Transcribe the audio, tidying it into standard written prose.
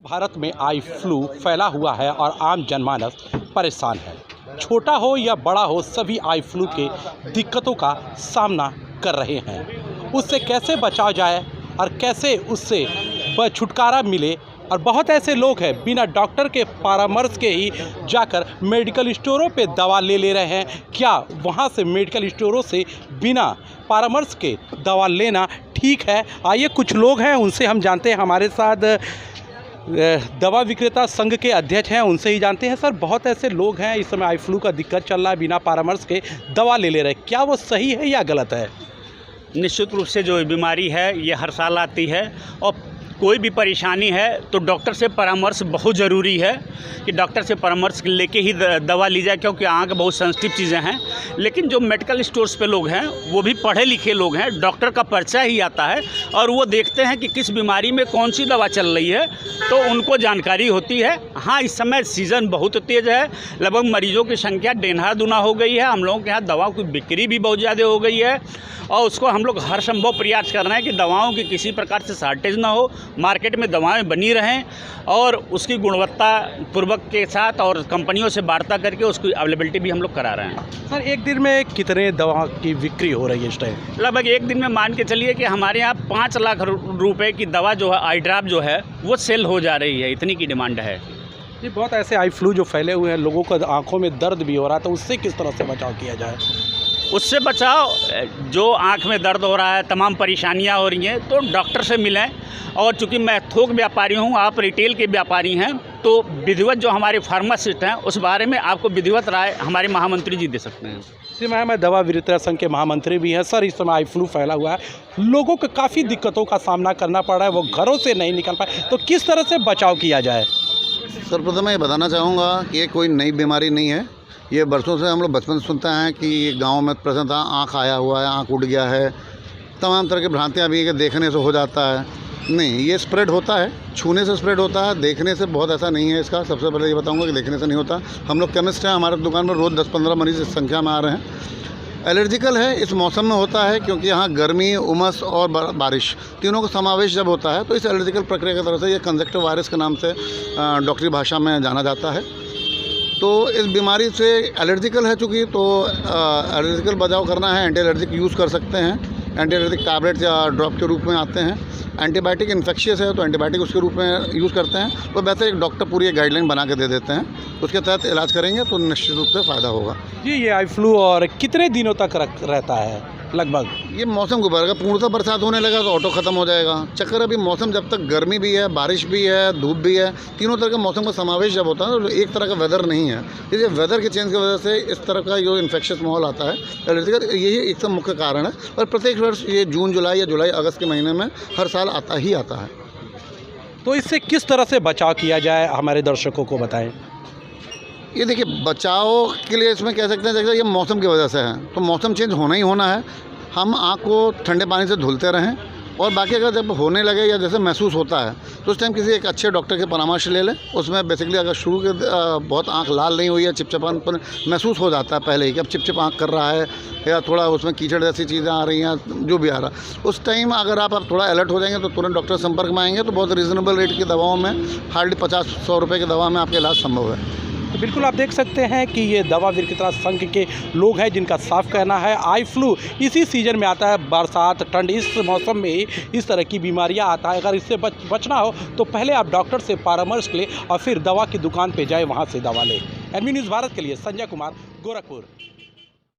भारत में eye flu फैला हुआ है और आम जनमानस परेशान है। छोटा हो या बड़ा हो, सभी आई फ्लू के दिक्कतों का सामना कर रहे हैं। उससे कैसे बचा जाए और कैसे उससे छुटकारा मिले, और बहुत ऐसे लोग हैं बिना डॉक्टर के परामर्श के ही जाकर मेडिकल स्टोरों पे दवा ले रहे हैं। क्या वहाँ से मेडिकल स्टोरों से बिना परामर्श के दवा लेना ठीक है? आइए कुछ लोग हैं, उनसे हम जानते हैं। हमारे साथ दवा विक्रेता संघ के अध्यक्ष हैं, उनसे ही जानते हैं। सर, बहुत ऐसे लोग हैं इस समय आई फ्लू का दिक्कत चल रहा है, बिना परामर्श के दवा ले रहे हैं, क्या वो सही है या गलत है? निश्चित रूप से जो बीमारी है ये हर साल आती है, और कोई भी परेशानी है तो डॉक्टर से परामर्श बहुत ज़रूरी है कि डॉक्टर से परामर्श लेके ही दवा ली जाए, क्योंकि आँख बहुत सेंसिटिव चीज़ें हैं। लेकिन जो मेडिकल स्टोर्स पे लोग हैं वो भी पढ़े लिखे लोग हैं, डॉक्टर का पर्चा ही आता है और वो देखते हैं कि किस बीमारी में कौन सी दवा चल रही है, तो उनको जानकारी होती है। हाँ, इस समय सीज़न बहुत तेज़ है, लगभग मरीजों की संख्या डेढ़ा दुना हो गई है। हम लोगों के यहाँ दवाओं की बिक्री भी बहुत ज़्यादा हो गई है, और उसको हम लोग हर संभव प्रयास कर रहे हैं कि दवाओं की किसी प्रकार से शॉर्टेज ना हो, मार्केट में दवाएं बनी रहें और उसकी गुणवत्ता पूर्वक के साथ और कंपनियों से वार्ता करके उसकी अवेलेबिलिटी भी हम लोग करा रहे हैं। सर, एक दिन में कितने दवा की बिक्री हो रही है इस टाइम? लगभग एक दिन में मान के चलिए कि हमारे यहाँ 5 लाख रुपए की दवा जो है, आई ड्रॉप जो है, वो सेल हो जा रही है, इतनी की डिमांड है। ये बहुत ऐसे आई फ्लू जो फैले हुए हैं, लोगों को आंखों में दर्द भी हो रहा है, तो उससे किस तरह से बचाव किया जाए? उससे बचाव, जो आँख में दर्द हो रहा है, तमाम परेशानियां हो रही हैं, तो डॉक्टर से मिलें। और चूँकि मैं थोक व्यापारी हूं, आप रिटेल के व्यापारी हैं, तो विधिवत जो हमारे फार्मासिस्ट हैं उस बारे में आपको विधिवत राय हमारे महामंत्री जी दे सकते हैं। जी, मैं दवा विक्रेता संघ के महामंत्री भी हैं। सर, इस समय आई फ्लू फैला हुआ है, लोगों को काफ़ी दिक्कतों का सामना करना पड़ रहा है, वो घरों से नहीं निकल पाए, तो किस तरह से बचाव किया जाए? सर्वप्रथम मैं ये बताना चाहूँगा कि ये कोई नई बीमारी नहीं है। ये बरसों से हम लोग बचपन से सुनते हैं कि गांव में प्रेजेंट था, आँख आया हुआ है, आँख उठ गया है, तमाम तरह की भ्रांतियाँ भी कि देखने से हो जाता है। नहीं, ये स्प्रेड होता है, छूने से स्प्रेड होता है, देखने से बहुत ऐसा नहीं है इसका। सबसे पहले ये बताऊंगा कि देखने से नहीं होता। हम लोग केमिस्ट हैं, हमारे दुकान पर रोज़ 10-15 मरीज इस संख्या में आ रहे हैं। एलर्जिकल है, इस मौसम में होता है, क्योंकि यहाँ गर्मी, उमस और बारिश तीनों का समावेश जब होता है तो इस एलर्जिकल प्रक्रिया की तरह से ये कंजक्टिव वायरस के नाम से डॉक्टरी भाषा में जाना जाता है। तो इस बीमारी से एलर्जिकल है चूँकि, तो एलर्जिकल बचाव करना है, एंटी एलर्जिक यूज़ कर सकते हैं। एंटी एलर्जिक टैबलेट या ड्रॉप के रूप में आते हैं। एंटीबायोटिक इन्फेक्शियस है तो एंटीबायोटिक उसके रूप में यूज़ करते हैं। तो वैसे एक डॉक्टर पूरी एक गाइडलाइन बना के दे देते हैं, उसके तहत इलाज करेंगे तो निश्चित रूप से फ़ायदा होगा। जी, ये आई फ्लू और कितने दिनों तक रहता है लगभग? ये मौसम के ऊपर, अगर पूर्णतः बरसात होने लगा तो ऑटो ख़त्म हो जाएगा। चक्कर अभी मौसम जब तक गर्मी भी है, बारिश भी है, धूप भी है, तीनों तरह के मौसम का समावेश जब होता है तो एक तरह का वेदर नहीं है। इसलिए वेदर के चेंज की वजह से इस तरह का जो इन्फेक्शियस माहौल आता है एलर्जिकल, यही एक सब मुख्य कारण है। और प्रत्येक वर्ष ये जून, जुलाई या जुलाई अगस्त के महीने में हर साल आता ही आता है। तो इससे किस तरह से बचाव किया जाए, हमारे दर्शकों को बताएं। ये देखिए, बचाव के लिए इसमें कह सकते हैं, जैसे ये मौसम की वजह से है तो मौसम चेंज होना ही होना है। हम आँख को ठंडे पानी से धुलते रहें, और बाकी अगर जब होने लगे या जैसे महसूस होता है तो उस टाइम किसी एक अच्छे डॉक्टर के परामर्श ले लें। उसमें बेसिकली अगर शुरू के बहुत आँख लाल नहीं हुई है, चिपचिपापन महसूस हो जाता है पहले ही कि अब चिपचिप आँख कर रहा है, या थोड़ा उसमें कीचड़ जैसी चीज़ें आ रही हैं, जो भी आ रहा है, उस टाइम अगर आप थोड़ा अलर्ट हो जाएंगे तो तुरंत डॉक्टर संपर्क में आएंगे। तो बहुत रीज़नेबल रेट की दवाओं में, हार्डली 50-100 रुपये की दवा में आपका इलाज संभव है। तो बिल्कुल आप देख सकते हैं कि ये दवा विक्रेता संघ के लोग हैं, जिनका साफ कहना है आई फ्लू इसी सीज़न में आता है, बरसात, ठंड, इस मौसम में ही इस तरह की बीमारियां आता है। अगर इससे बचना हो तो पहले आप डॉक्टर से परामर्श लें और फिर दवा की दुकान पे जाए, वहां से दवा लें। एनबी न्यूज़ भारत के लिए संजय कुमार, गोरखपुर।